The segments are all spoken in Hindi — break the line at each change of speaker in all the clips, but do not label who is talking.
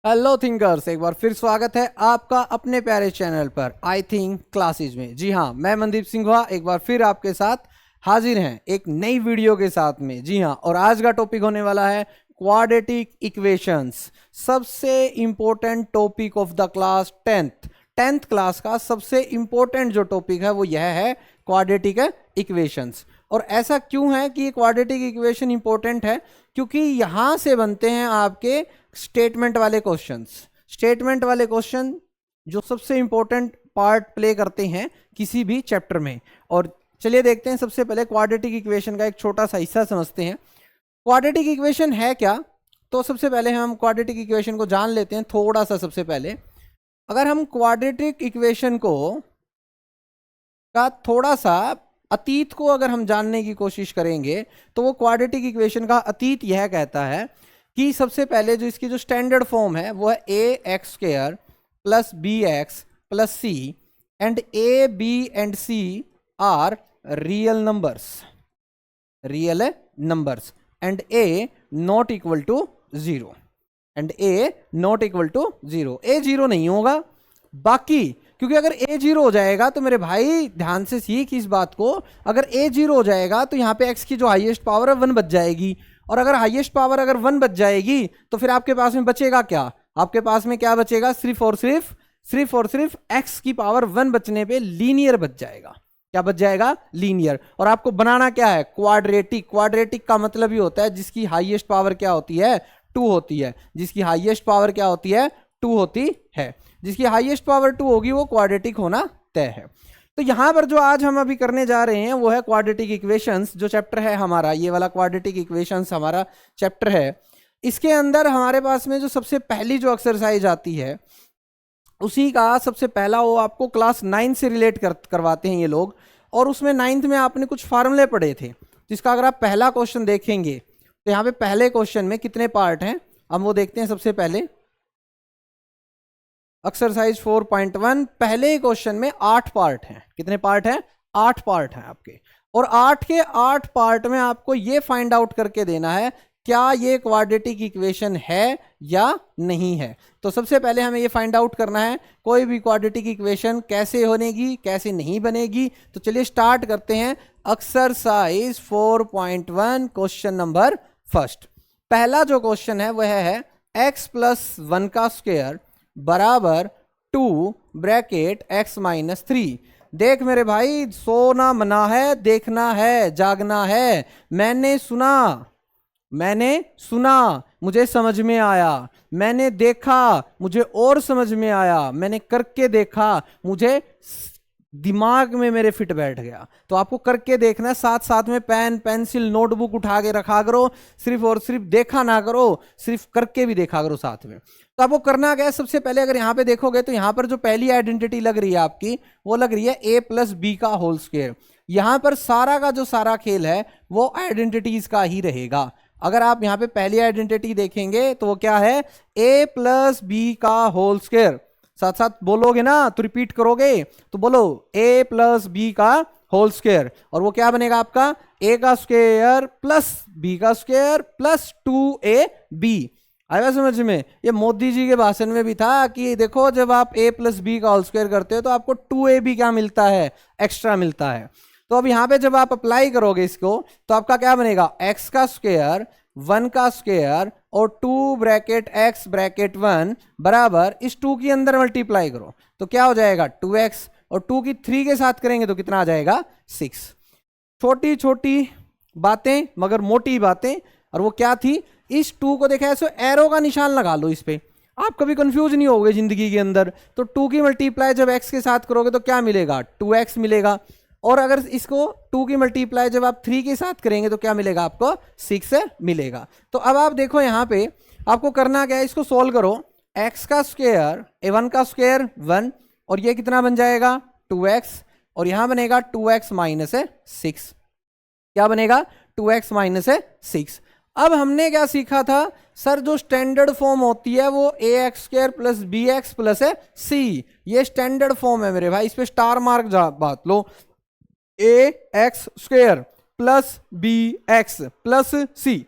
हेलो थिंकर्स, एक बार फिर स्वागत है आपका अपने प्यारे चैनल पर आई थिंक क्लासेज में। जी हाँ, मैं मनदीप सिंघवा एक बार फिर आपके साथ हाजिर हैं एक नई वीडियो के साथ में। जी हाँ, और आज का टॉपिक होने वाला है क्वाड्रेटिक इक्वेशंस, सबसे important topic of the class tenth class का सबसे इंपॉर्टेंट जो टॉपिक है वो यह है क्वाड्रेटिक इक्वेशंस। और ऐसा क्यों है कि क्वाड्रेटिक इक्वेशन इंपॉर्टेंट है? क्योंकि यहां से बनते हैं आपके स्टेटमेंट वाले क्वेश्चन जो सबसे इंपॉर्टेंट पार्ट प्ले करते हैं किसी भी चैप्टर में। और चलिए देखते हैं, सबसे पहले क्वाड्रेटिक इक्वेशन का एक छोटा सा हिस्सा समझते हैं। क्वाड्रेटिक इक्वेशन है क्या? तो सबसे पहले हम क्वाड्रेटिक इक्वेशन को जान लेते हैं थोड़ा सा। सबसे पहले अगर हम क्वाड्रेटिक इक्वेशन को का थोड़ा सा अतीत को अगर हम जानने की कोशिश करेंगे तो वो क्वाड्रेटिक इक्वेशन का अतीत यह कहता है कि सबसे पहले जो इसकी जो स्टैंडर्ड फॉर्म है वो है A X square plus B X plus C and A B and C are real numbers and A not equal to zero A zero नहीं होगा बाकी, क्योंकि अगर ए जीरो हो जाएगा तो मेरे भाई ध्यान से सीख इस बात को, अगर ए जीरो हो जाएगा तो यहाँ पे एक्स की जो हाईएस्ट पावर है 1 बच जाएगी। और अगर हाईएस्ट पावर अगर 1 बच जाएगी तो फिर आपके पास में बचेगा क्या? आपके पास में क्या बचेगा? सिर्फ और सिर्फ एक्स की पावर 1 बचने पे लीनियर बच जाएगा। क्या बच जाएगा? लीनियर। और आपको बनाना क्या है? क्वाड्रेटिक का मतलब ही होता है जिसकी हाईएस्ट पावर क्या होती है? 2 होती है। जिसकी हाईएस्ट पावर क्या होती है? 2 होती है। जिसकी हाईएस्ट पावर 2 होगी वो क्वाड्रेटिक होना तय है। तो यहां पर जो आज हम अभी करने जा रहे हैं वो है क्वाड्रेटिक इक्वेशंस। जो चैप्टर है हमारा, ये वाला क्वाड्रेटिक इक्वेशंस हमारा चैप्टर है। इसके अंदर हमारे पास में जो सबसे पहली जो एक्सरसाइज आती है उसी का सबसे पहला वो आपको क्लास 9 से रिलेट करवाते हैं ये लोग। और उसमें 9th में आपने कुछ फार्मूले पढ़े थे, जिसका अगर आप पहला क्वेश्चन देखेंगे तो यहाँ पे पहले क्वेश्चन में कितने पार्ट हैं हम वो देखते हैं। सबसे पहले एक्सरसाइज 4.1 पहले ही क्वेश्चन में 8 पार्ट हैं। कितने पार्ट हैं? 8 पार्ट हैं आपके। और 8 के 8 पार्ट में आपको ये फाइंड आउट करके देना है क्या ये क्वाड्रेटिक इक्वेशन है या नहीं है। तो सबसे पहले हमें ये फाइंड आउट करना है कोई भी क्वाड्रेटिक इक्वेशन कैसे बनेगी कैसे नहीं बनेगी। तो चलिए स्टार्ट करते हैं एक्सरसाइज 4.1 क्वेश्चन नंबर फर्स्ट। पहला जो क्वेश्चन है वह है x प्लस 1 का स्क्वायर बराबर 2 ब्रैकेट x माइनस 3। देख मेरे भाई, सोना मना है, देखना है, जागना है। मैंने सुना मुझे समझ में आया, मैंने देखा मुझे और समझ में आया, मैंने करके देखा मुझे दिमाग में मेरे फिट बैठ गया। तो आपको करके देखना है, साथ साथ में पेन पेंसिल नोटबुक उठा के रखा करो। सिर्फ और सिर्फ देखा ना करो, सिर्फ करके भी देखा करो साथ में। तो आपको करना क्या है? सबसे पहले अगर यहाँ पे देखोगे तो यहाँ पर जो पहली आइडेंटिटी लग रही है आपकी वो लग रही है a प्लस बी का होल स्क्वायर। यहाँ पर सारा का जो सारा खेल है वो आइडेंटिटीज का ही रहेगा। अगर आप यहाँ पे पहली आइडेंटिटी देखेंगे तो वो क्या है? a प्लस बी का होल स्क्वायर। साथ साथ बोलोगे ना तो रिपीट करोगे तो बोलो a प्लस बी का होल स्क्वायर। और वो क्या बनेगा आपका? a का स्क्वायर प्लस b का स्क्वायर प्लस 2ab। आया समझ में? ये मोदी जी के भाषण में भी था कि देखो जब आप a प्लस बी का होल स्क्वायर करते हो तो आपको 2ab क्या मिलता है? एक्स्ट्रा मिलता है। तो अब यहाँ पे जब आप अप्लाई करोगे इसको तो आपका क्या बनेगा? x का स्क्वायर 1 का स्क्वायर और 2 ब्रैकेट x ब्रैकेट 1 बराबर इस 2 के अंदर मल्टीप्लाई करो तो क्या हो जाएगा? 2x। और 2 की 3 के साथ करेंगे तो कितना आ जाएगा? 6। छोटी छोटी बातें मगर मोटी बातें। और वो क्या थी? इस 2 को देखा ऐसे एरो का निशान लगा लो इस पे, आप कभी कंफ्यूज नहीं होगे जिंदगी के अंदर। तो 2 की मल्टीप्लाई जब x के साथ करोगे तो क्या मिलेगा? 2x मिलेगा। और अगर इसको 2 की मल्टीप्लाई जब आप 3 के साथ करेंगे तो क्या मिलेगा आपको? 6 मिलेगा। तो अब आप देखो यहाँ पे आपको करना क्या है? इसको सोल्व करो। x का स्क्वायर a1 का स्क्वायर 1 और ये कितना बन जाएगा? 2x। और यहां बनेगा 2x माइनस 6। क्या बनेगा? 2x minus 6। अब हमने क्या सीखा था? सर जो स्टैंडर्ड फॉर्म होती है वो A X square plus B X plus C, ये स्टैंडर्ड फॉर्म है मेरे भाई। इस पे स्टार मार्क बात लो। A X square plus B X plus C,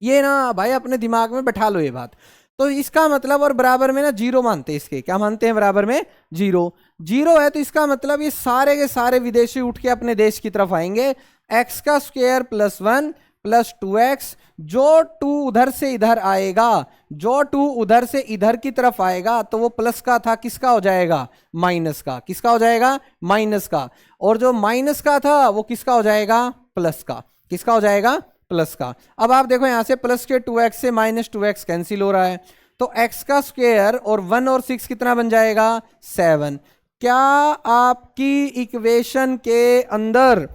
ये ना भाई अपने दिमाग में बैठा लो ये बात। तो इसका मतलब, और बराबर में ना जीरो मानते हैं इसके, क्या मानते हैं बराबर में जीरो। जीरो है तो इसका मतलब ये सारे के सारे विदेशी उठ के अपने देश की तरफ आएंगे। एक्स का स्क्वायर प्लस 1 प्लस 2x, जो 2 उधर से इधर आएगा, जो 2 उधर से इधर की तरफ आएगा तो वो प्लस का था, किसका हो जाएगा, माइनस का। किसका हो जाएगा, माइनस का। और जो माइनस का था वो किसका हो जाएगा, प्लस का। किसका हो जाएगा, प्लस का। अब आप देखो यहां से प्लस के 2x से माइनस 2x कैंसिल हो रहा है, तो x का स्क्वायर और 1 और 6 कितना बन जाएगा, 7। क्या आपकी इक्वेशन के अंदर,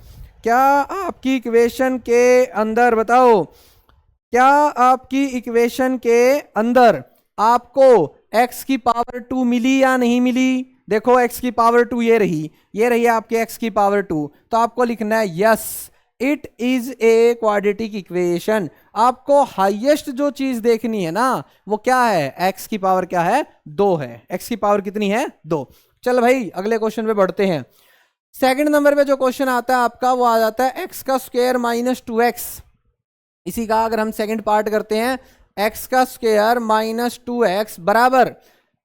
क्या आपकी इक्वेशन के अंदर बताओ, क्या आपकी इक्वेशन के अंदर आपको x की पावर 2 मिली या नहीं मिली। देखो x की पावर 2 ये रही, ये रही आपके x की पावर 2, तो आपको लिखना है yes it is a quadratic equation. आपको हाईएस्ट जो चीज देखनी है ना वो क्या है, x की पावर क्या है, 2 है। x की पावर कितनी है, 2। चल भाई अगले क्वेश्चन पे बढ़ते हैं। सेकंड नंबर पे जो क्वेश्चन आता है आपका वो आ जाता है x का स्क्वायर माइनस 2x। इसी का अगर हम सेकंड पार्ट करते हैं, x का स्क्वायर माइनस 2x बराबर,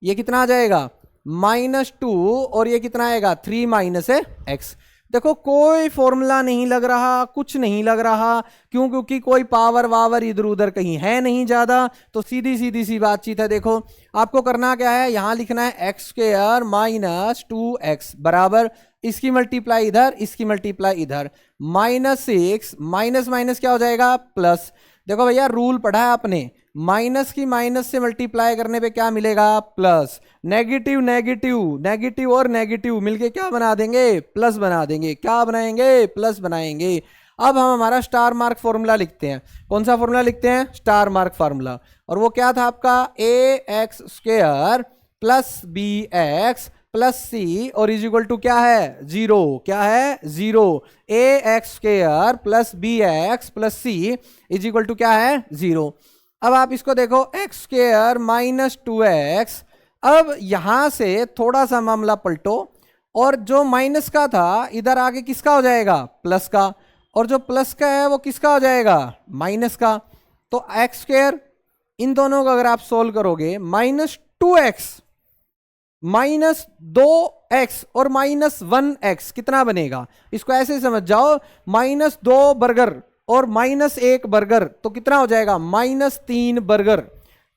ये कितना आ जाएगा, -2, और ये कितना आएगा, 3 माइनस x। देखो कोई फॉर्मूला नहीं लग रहा, कुछ नहीं लग रहा, क्यों, क्योंकि कोई पावर वावर इधर उधर कहीं है नहीं ज्यादा, तो सीधी सीधी सी बातचीत है। देखो आपको करना क्या है, यहां लिखना है x स्क्वायर माइनस 2x बराबर, इसकी मल्टीप्लाई इधर, इसकी मल्टीप्लाई इधर, -6 माइनस माइनस क्या हो जाएगा, प्लस। देखो भैया रूल पढ़ा है आपने, माइनस की माइनस से मल्टीप्लाई करने पे क्या मिलेगा, प्लस। नेगेटिव नेगेटिव, नेगेटिव और नेगेटिव मिलके क्या बना देंगे, प्लस बना देंगे। क्या बनाएंगे, प्लस बनाएंगे। अब हम हमारा स्टार मार्क फॉर्मूला लिखते हैं। कौन सा फॉर्मूला लिखते हैं, स्टार मार्क फॉर्मूला। और वो क्या था आपका, ax square plus bx plus C और इज इक्वल टू क्या है, 0। क्या है, 0। ax square plus bx plus c is equal to क्या है, 0। अब आप इसको देखो, एक्स स्क्वायर माइनस 2x। अब यहां से थोड़ा सा मामला पलटो, और जो माइनस का था इधर आगे किसका हो जाएगा, प्लस का, और जो प्लस का है वो किसका हो जाएगा, माइनस का। तो एक्स स्क्वायर, इन दोनों को अगर आप सोल्व करोगे, -2x माइनस 2x और -1x कितना बनेगा, इसको ऐसे समझ जाओ, -2 बर्गर और -1 बर्गर, तो कितना हो जाएगा, -3 बर्गर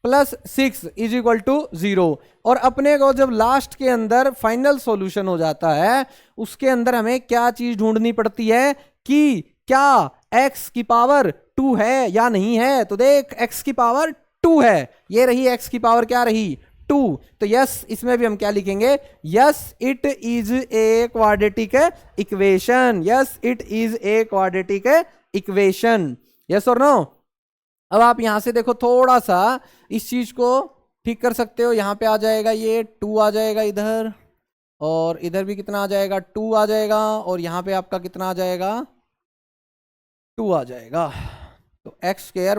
प्लस 6 इज इक्वल टू 0। और अपने को जब लास्ट के अंदर फाइनल सॉल्यूशन हो जाता है, उसके अंदर हमें क्या चीज ढूंढनी पड़ती है कि क्या x की पावर 2 है या नहीं है। तो देख x की पावर 2 है, ये रही x की पावर क्या रही, 2। तो यस, इसमें भी हम क्या लिखेंगे, yes it is a quadratic equation. Yes it is a quadratic equation. Yes और नो। अब आप यहां से देखो थोड़ा सा इस चीज को ठीक कर सकते हो। यहां पे आ जाएगा ये 2 आ जाएगा इधर, और इधर भी कितना आ जाएगा, 2 आ जाएगा, और यहां पे आपका कितना आ जाएगा, 2 आ जाएगा। तो एक्स स्क्वायर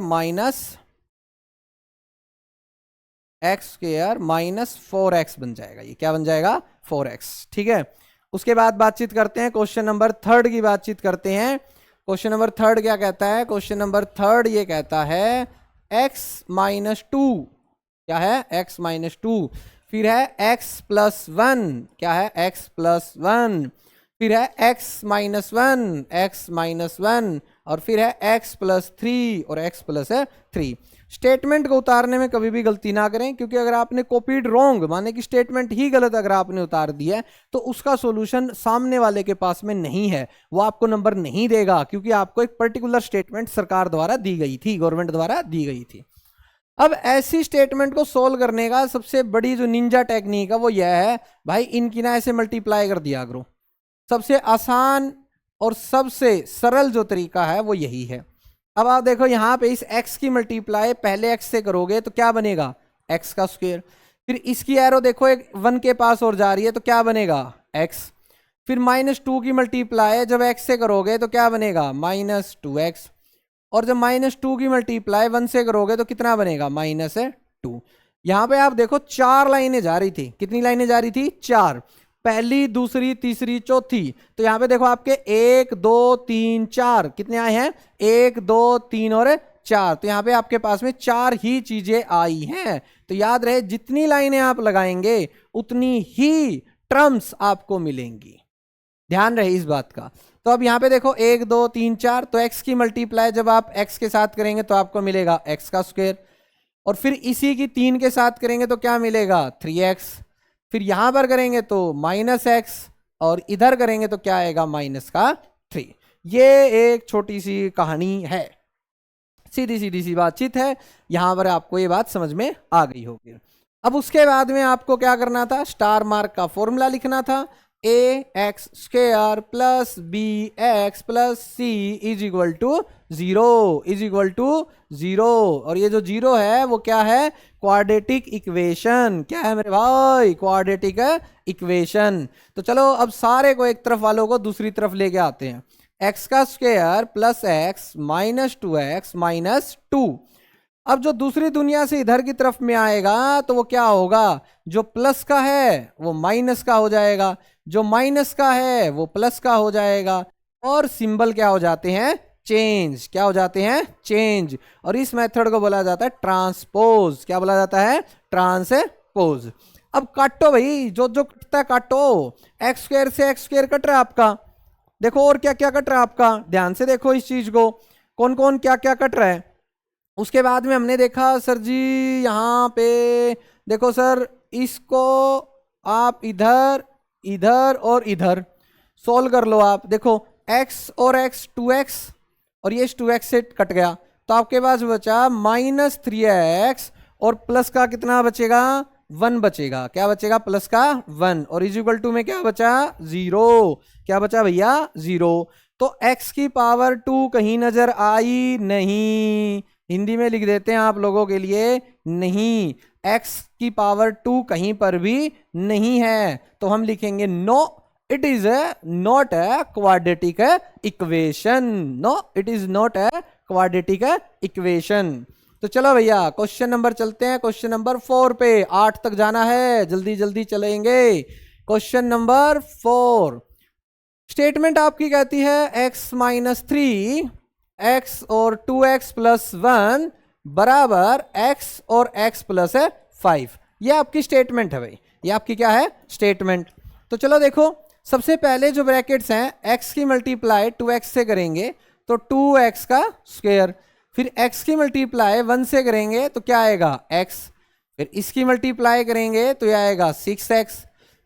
माइनस 4x बन जाएगा। ये क्या बन जाएगा, 4x। ठीक है, उसके बाद बातचीत करते हैं क्वेश्चन नंबर 3 की बातचीत करते हैं। क्वेश्चन नंबर 3 क्या कहता है, क्वेश्चन नंबर 3 ये कहता है x माइनस 2, क्या है, x माइनस 2, फिर है x प्लस 1, क्या है, x प्लस 1, फिर है x माइनस 1, x माइनस 1, और फिर है x प्लस 3 और x प्लस 3। स्टेटमेंट को उतारने में कभी भी गलती ना करें, क्योंकि अगर आपने कॉपीड रॉन्ग, माने कि स्टेटमेंट ही गलत अगर आपने उतार दिया है, तो उसका सॉल्यूशन सामने वाले के पास में नहीं है, वो आपको नंबर नहीं देगा, क्योंकि आपको एक पर्टिकुलर स्टेटमेंट सरकार द्वारा दी गई थी, गवर्नमेंट द्वारा दी गई थी। अब ऐसी स्टेटमेंट को सोल्व करने का सबसे बड़ी जो निंजा टेक्निक है वो यह है, भाई इनकी ना ऐसे मल्टीप्लाई कर दिया करो। सबसे आसान और सबसे सरल जो तरीका है वो यही है। अब आप देखो यहां पे इस x की मल्टीप्लाई पहले x से करोगे तो क्या बनेगा, x का स्क्वायर, फिर इसकी एरो देखो एक 1 के पास और जा रही है तो क्या बनेगा, x, फिर -2 की मल्टीप्लाई जब x से करोगे तो क्या बनेगा, -2x, और जब -2 की मल्टीप्लाई 1 से करोगे तो कितना बनेगा, -2। यहां पे आप देखो 4 लाइनें जा रही थी, कितनी लाइनें जा रही थी, 4, पहली दूसरी तीसरी चौथी। तो यहां पे देखो आपके 1 2 3 4 कितने आए हैं, 1 2 3 और 4। तो यहाँ पे आपके पास में 4 ही चीजें आई हैं। तो याद रहे जितनी लाइनें आप लगाएंगे उतनी ही टर्म्स आपको मिलेंगी, ध्यान रहे इस बात का। तो अब यहाँ पे देखो 1 2 3 4, तो x की मल्टीप्लाई जब आप x के साथ करेंगे तो आपको मिलेगा x का स्क्वायर, और फिर इसी की 3 के साथ करेंगे तो क्या मिलेगा 3x, फिर यहां पर करेंगे तो -x, और इधर करेंगे तो क्या आएगा -3। ये एक छोटी सी कहानी है, सीधी सीधी सी बातचीत है, यहां पर आपको ये बात समझ में आ गई होगी। अब उसके बाद में आपको क्या करना था, स्टार मार्क का फॉर्मूला लिखना था, ax square plus bx plus c is equal to 0 और ये जो 0 है वो क्या है, क्वाड्रेटिक इक्वेशन। क्या है मेरे भाई, क्वाड्रेटिक इक्वेशन। तो चलो अब सारे को एक तरफ वालों को दूसरी तरफ लेके आते हैं। x का square plus x minus 2x minus 2। अब जो दूसरी दुनिया से इधर की तरफ में आएगा तो वो क्या होगा, जो प्लस का है वो माइनस का हो जाएगा, जो माइनस का है वो प्लस का हो जाएगा, और सिंबल क्या हो जाते हैं, चेंज। क्या हो जाते हैं, चेंज। और इस मेथड को बोला जाता है ट्रांसपोज। क्या बोला जाता है, ट्रांसपोज। अब काटो भाई, जो जो कटता है काटो। एक्स स्क्वायर से एक्स स्क्वायर कट रहा है आपका, देखो और क्या क्या कट रहा है आपका, ध्यान से देखो इस चीज को, कौन कौन क्या क्या कट रहा है। उसके बाद में हमने देखा सर जी यहाँ पे देखो सर, इसको आप इधर इधर और इधर सोल्व कर लो। आप देखो x और x 2x और ये 2x से कट गया, तो आपके पास बचा -3x और प्लस का कितना बचेगा, 1 बचेगा। क्या बचेगा, प्लस का 1, और इज इक्वल टू में क्या बचा 0। क्या बचा भैया 0। तो x की पावर 2 कहीं नजर आई नहीं, हिंदी में लिख देते हैं आप लोगों के लिए, नहीं, x की पावर 2 कहीं पर भी नहीं है। तो हम लिखेंगे no it is not a quadratic equation, no it is not a quadratic equation. तो चलो भैया क्वेश्चन नंबर चलते हैं, क्वेश्चन नंबर 4 पे, 8 तक जाना है, जल्दी जल्दी चलेंगे। क्वेश्चन नंबर 4, स्टेटमेंट आपकी कहती है x माइनस 3 x और 2x प्लस 1 बराबर x और x प्लस 5। ये आपकी स्टेटमेंट है भाई, ये आपकी क्या है, स्टेटमेंट। तो चलो देखो, सबसे पहले जो ब्रैकेट्स हैं x की मल्टीप्लाई 2x से करेंगे तो 2x का स्क्वायर, फिर x की मल्टीप्लाई 1 से करेंगे तो क्या आएगा x, फिर इसकी मल्टीप्लाई करेंगे तो यह आएगा 6x,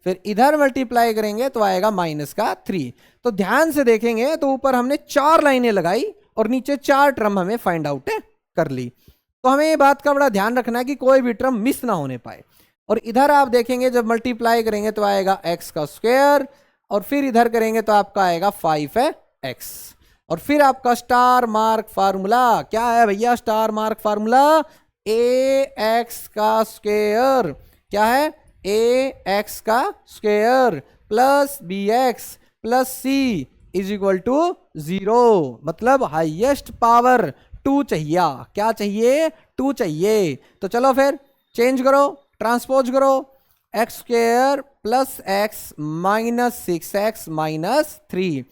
फिर इधर मल्टीप्लाई करेंगे तो आएगा -3। तो ध्यान से देखेंगे तो ऊपर हमने 4 लाइनें लगाई और नीचे 4 टर्म हमें फाइंड आउट कर ली। तो हमें ये बात का बड़ा ध्यान रखना है कि कोई भी टर्म मिस ना होने पाए। और इधर आप देखेंगे जब मल्टीप्लाई करेंगे तो आएगा x का स्क्वायर, और फिर इधर करेंगे तो आपका आएगा 5x, और फिर आपका स्टार मार्क फार्मूला क्या है भैया, स्टार मार्क फार्मूला ax का स्क्वायर, क्या है, ax का square plus bx plus c is equal to 0। मतलब हाईएस्ट पावर 2 चाहिए। क्या चाहिए, 2 चाहिए। तो चलो फिर चेंज करो, ट्रांसपोज करो, x square plus x minus 6x minus 3।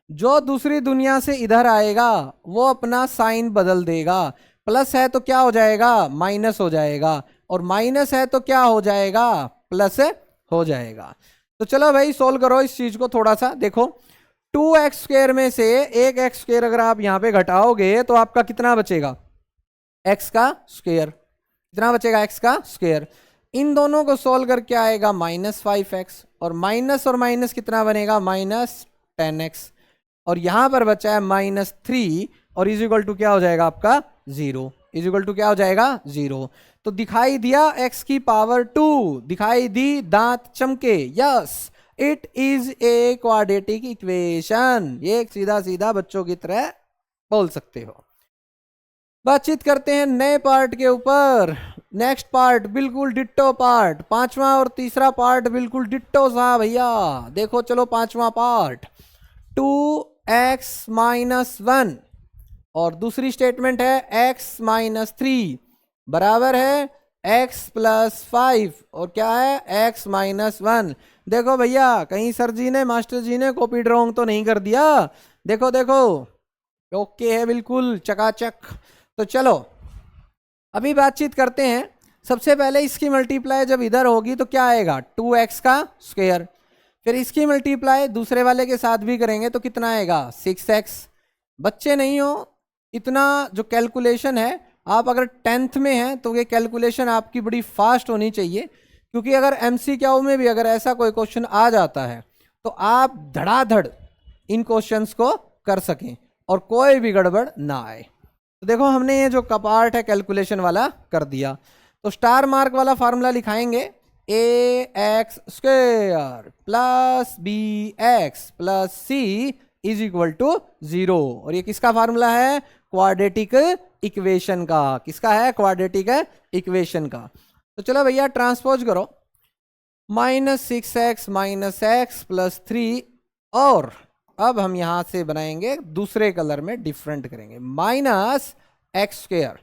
जो दूसरी दुनिया से इधर आएगा वो अपना साइन बदल देगा, प्लस है तो क्या हो जाएगा, माइनस हो जाएगा, और माइनस है तो क्या हो जाएगा, प्लस हो जाएगा। तो चलो भाई सोल्व करो इस चीज को थोड़ा सा। देखो 2x स्क्वायर में से एक x स्क्वायर अगर आप यहां पे घटाओगे तो आपका कितना बचेगा, x का स्क्वायर। कितना बचेगा, x का स्क्वायर। इन दोनों को सोल्व करके आएगा -5x, और माइनस कितना बनेगा, -10x, और यहां पर बचा है -3, और इज इक्वल टू क्या हो जाएगा आपका 0, इज इक्वल टू क्या हो जाएगा 0। तो दिखाई दिया x की पावर 2, दिखाई दी, दांत चमके, yes it is a quadratic equation. ये सीधा सीधा बच्चों की तरह बोल सकते हो। बातचीत करते हैं नए पार्ट के ऊपर। नेक्स्ट पार्ट बिल्कुल डिट्टो पार्ट, 5वां और तीसरा पार्ट बिल्कुल डिट्टो सा भैया। देखो चलो 5वां पार्ट, 2x माइनस 1 और दूसरी स्टेटमेंट है x माइनस 3 बराबर है x प्लस 5, और क्या है x माइनस 1। देखो भैया कहीं सर जी ने, मास्टर जी ने कॉपी रॉन्ग तो नहीं कर दिया। देखो देखो ओके है, बिल्कुल चकाचक। तो चलो अभी बातचीत करते हैं। सबसे पहले इसकी मल्टीप्लाई जब इधर होगी तो क्या आएगा, 2x का स्क्वायर। फिर इसकी मल्टीप्लाई दूसरे वाले के साथ भी करेंगे तो कितना आएगा, 6x। बच्चे नहीं हो, इतना जो कैलकुलेशन है, आप अगर 10th में हैं तो ये कैलकुलेशन आपकी बड़ी फास्ट होनी चाहिए, क्योंकि अगर MCQ में भी अगर ऐसा कोई क्वेश्चन आ जाता है तो आप धड़ाधड़ इन क्वेश्चंस को कर सकें और कोई भी गड़बड़ ना आए। तो देखो हमने ये जो पार्ट है कैलकुलेशन वाला कर दिया, तो स्टार मार्क वाला फार्मूला लिखाएंगे, ax square plus bx plus c is equal to 0। और ये किसका फार्मूला है, क्वाड्रेटिक इक्वेशन का। किसका है, क्वाड्रेटिक इक्वेशन का। तो चलो भैया ट्रांसपोज करो, -6x माइनस एक्स प्लस 3, और अब हम यहां से बनाएंगे दूसरे कलर में, डिफरेंट करेंगे, -x square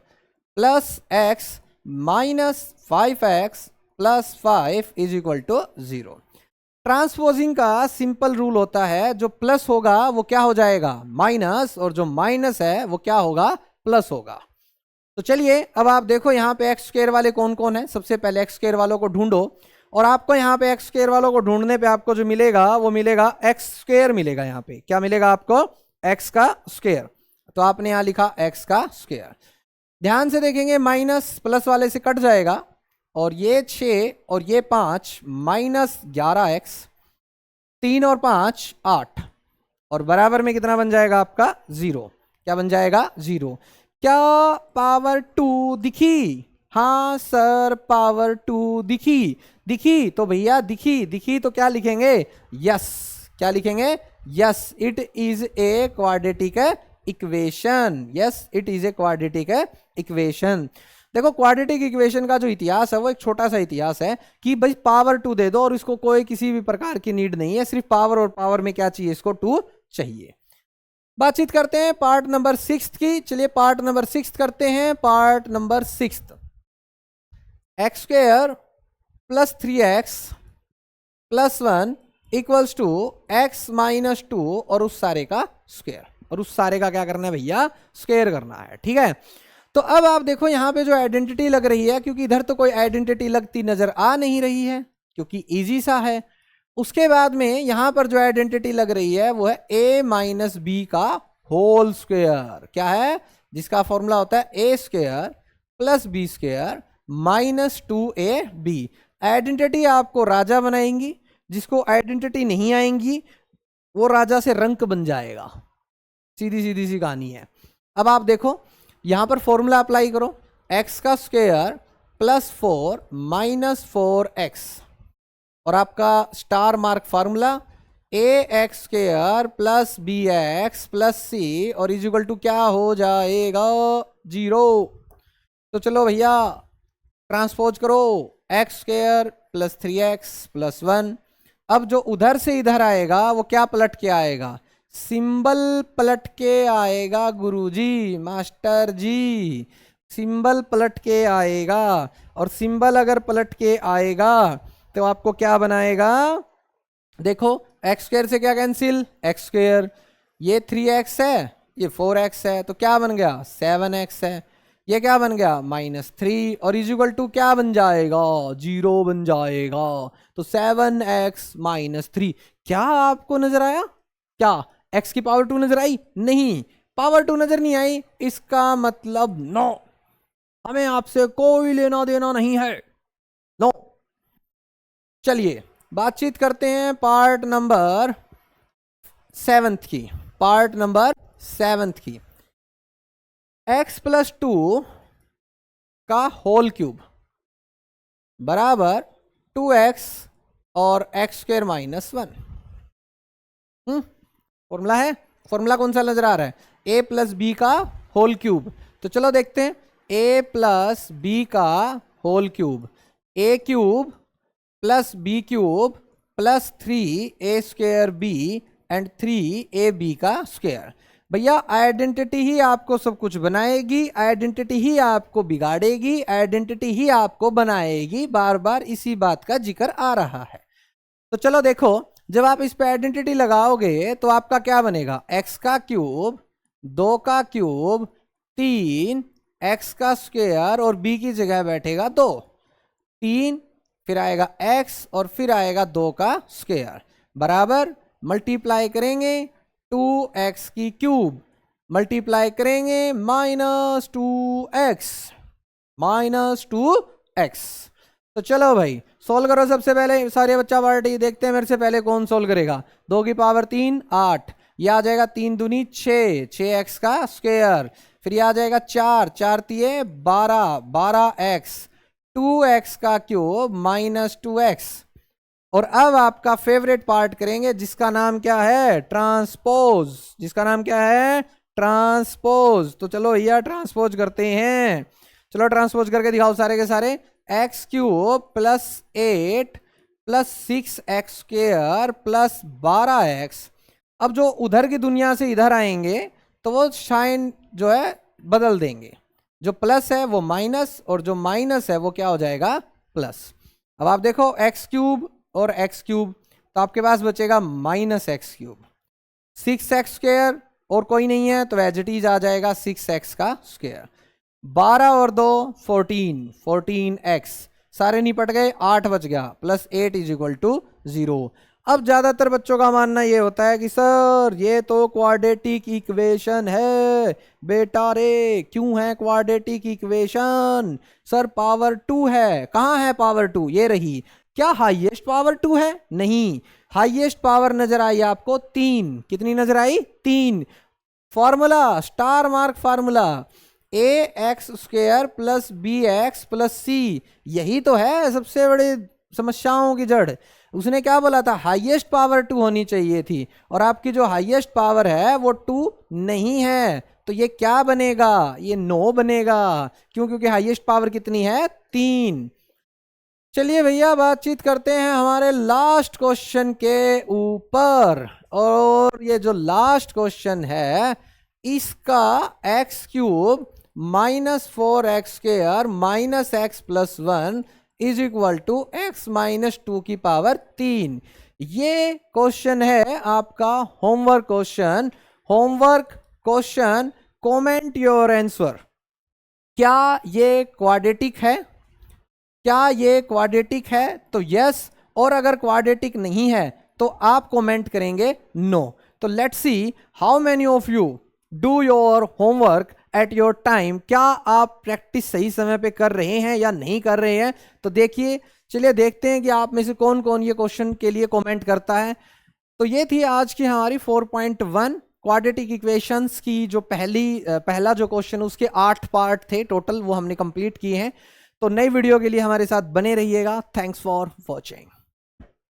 plus x minus 5x plus 5 is equal to 0। Transposing का सिंपल रूल होता है, जो प्लस होगा वो क्या हो जाएगा, माइनस, और जो माइनस है वो क्या होगा, प्लस होगा। तो चलिए अब आप देखो यहाँ पे एक्स स्क्वायर वाले कौन कौन है। सबसे पहले एक्स स्क्वायर वालों को ढूंढो, और आपको यहाँ पे एक्स स्क्वायर वालों को ढूंढने पे आपको जो मिलेगा वो मिलेगा एक्स स्क्वायर मिलेगा। यहाँ पे क्या मिलेगा आपको, एक्स का स्क्वायर। तो आपने यहाँ लिखा एक्स का स्क्वायर। ध्यान से देखेंगे, माइनस प्लस वाले से कट जाएगा, और ये 6 और ये 5, -11x, 3 और 5 8, और बराबर में कितना बन जाएगा आपका, 0। क्या बन जाएगा, 0। क्या पावर 2 दिखी, हाँ सर पावर 2 दिखी। दिखी तो भैया दिखी तो क्या लिखेंगे, यस। क्या लिखेंगे, yes, it is a quadratic equation. Yes, it is a quadratic equation. देखो क्वाड्रेटिक इक्वेशन का जो इतिहास है वो एक छोटा सा इतिहास है कि भाई पावर 2 दे दो और इसको कोई किसी भी प्रकार की नीड नहीं है, सिर्फ पावर, और पावर में क्या चाहिए, इसको 2 चाहिए। बातचीत करते हैं पार्ट नंबर 6 की। चलिए पार्ट नंबर 6 करते हैं। Part number 6, x square plus 3x plus 1 equals to x minus 2, और उस सारे का स्क्वायर। और उस सारे का क्या करना है भैया, स्क्वायर करना है, ठीक है। तो अब आप देखो यहाँ पे जो आइडेंटिटी लग रही है, क्योंकि इधर तो कोई आइडेंटिटी लगती नजर आ नहीं रही है क्योंकि इजी सा है। उसके बाद में यहाँ पर जो आइडेंटिटी लग रही है वो है a माइनस बी का होल स्क्वायर। क्या है, जिसका फॉर्मूला होता है a square plus B square minus 2ab। Identity आपको राजा बनाएंगी, जिसको आइडेंटिटी नहीं आएंगी वो राजा से रंक बन जाएगा। सीधी सीधी सी कहानी है। अब आप देखो यहां पर फॉर्मूला अप्लाई करो, x का स्क्वायर प्लस 4 माइनस 4x, और आपका star mark formula ax square plus bx plus c, और इज इक्वल टू क्या हो जाएगा, 0। तो चलो भैया ट्रांसपोज करो, x square plus 3x plus 1। अब जो उधर से इधर आएगा वो क्या पलट के आएगा, सिंबल पलट के आएगा गुरुजी, मास्टर जी, सिंबल पलट के आएगा। और सिंबल अगर पलट के आएगा तो आपको क्या बनाएगा, देखो एक्स स्क्वायर से क्या कैंसिल, एक्स स्क्वायर, ये 3x है, ये 4x है, तो क्या बन गया, 7x है, ये क्या बन गया, -3, और इज इक्वल टू क्या बन जाएगा, 0 बन जाएगा। तो 7x माइनस 3। क्या आपको नजर आया, क्या x की पावर 2 नजर आई, नहीं, पावर 2 नजर नहीं आई, इसका मतलब नो, हमें आपसे कोई लेना देना नहीं है, नो। चलिए बातचीत करते हैं पार्ट नंबर 7 की। पार्ट नंबर 7 की, x प्लस 2 का होल क्यूब बराबर 2x और x स्क्वायर माइनस 1। फॉर्मूला है, फॉर्मूला कौन सा नजर आ रहा है, a प्लस बी का होल क्यूब। तो चलो देखते हैं, a प्लस बी का whole cube, a cube plus B cube plus 3a square b and 3ab का स्क्वायर। भैया आइडेंटिटी ही आपको सब कुछ बनाएगी, आइडेंटिटी ही आपको बिगाड़ेगी, आइडेंटिटी ही आपको बनाएगी, बार बार इसी बात का जिक्र आ रहा है। तो चलो देखो, जब आप इस पे आइडेंटिटी लगाओगे तो आपका क्या बनेगा, x का क्यूब, 2 का क्यूब, 3 x का स्क्वायर और b की जगह बैठेगा 2, 3, फिर आएगा x और फिर आएगा 2 का स्क्वायर बराबर मल्टीप्लाई करेंगे 2x की क्यूब, मल्टीप्लाई करेंगे -2x, -2x। तो चलो भाई सोल्व करो। सबसे पहले सारे बच्चा पार्टी देखते हैं मेरे से पहले कौन सोल्व करेगा। 2 की पावर 3 8, यह आ जाएगा 3 दूनी 6, 6x का स्क्वायर, फिर यह आ जाएगा 4, 4 तिये 12, 12x, 2x का क्यूब -2x। और अब आपका फेवरेट पार्ट करेंगे जिसका नाम क्या है, ट्रांसपोज। जिसका नाम क्या है, ट्रांसपोज। तो चलो भैया ट्रांसपोज करते हैं। चलो ट्रांसपोज करके दिखाओ सारे के सारे। X cube plus 8 plus 6x square plus 12x। अब जो उधर की दुनिया से इधर आएंगे तो वो साइन जो है बदल देंगे, जो प्लस है वो माइनस और जो माइनस है वो क्या हो जाएगा, प्लस। अब आप देखो एक्स क्यूब और एक्स क्यूब, तो आपके पास बचेगा -x क्यूब। 6x स्क्वायर और कोई नहीं है तो एज इट इज आ जाएगा 6x का स्क्वायर। 12 और 2 14, 14x सारे निपट गए, 8 बच गया, प्लस 8 = 0। अब ज्यादातर बच्चों का मानना ये होता है कि सर ये तो क्वाड्रेटिक इक्वेशन है। बेटा रे क्यों है क्वाड्रेटिक इक्वेशन? सर पावर 2 है। कहाँ है पावर 2? ये रही। क्या हाईएस्ट पावर 2 है? नहीं, हाईएस्ट पावर नजर आई आपको 3। कितनी नजर आई? 3। Formula, star mark formula, ax square plus bx plus c, यही तो है सबसे बड़ी समस्याओं की जड़। उसने क्या बोला था, हाईएस्ट पावर 2 होनी चाहिए थी, और आपकी जो हाईएस्ट पावर है वो 2 नहीं है। तो ये क्या बनेगा, ये नो बनेगा। क्यों? क्योंकि हाईएस्ट पावर कितनी है, 3। चलिए भैया बातचीत करते हैं हमारे लास्ट क्वेश्चन के ऊपर। और ये जो लास्ट क्वेश्चन है इसका x cube -4x square -x plus 1 = x -2 की पावर 3। ये क्वेश्चन है आपका homework question. Homework question, comment your answer. क्या ये क्वाड्रेटिक है? क्या ये क्वाड्रेटिक है? तो यस, और अगर क्वाड्रेटिक नहीं है तो आप कमेंट करेंगे नो। तो let's see how many of you do your homework at your time. क्या आप प्रैक्टिस सही समय पे कर रहे हैं या नहीं कर रहे हैं? तो देखिए, चलिए देखते हैं कि आप में से कौन कौन ये क्वेश्चन के लिए कमेंट करता है। तो ये थी आज की हमारी 4.1 क्वाड्रेटिक इक्वेशंस की जो पहला जो क्वेश्चन, उसके 8 पार्ट थे टोटल, वो हमने कंप्लीट किए हैं। तो नई वीडियो के लिए हमारे साथ बने रहिएगा। Thanks for watching.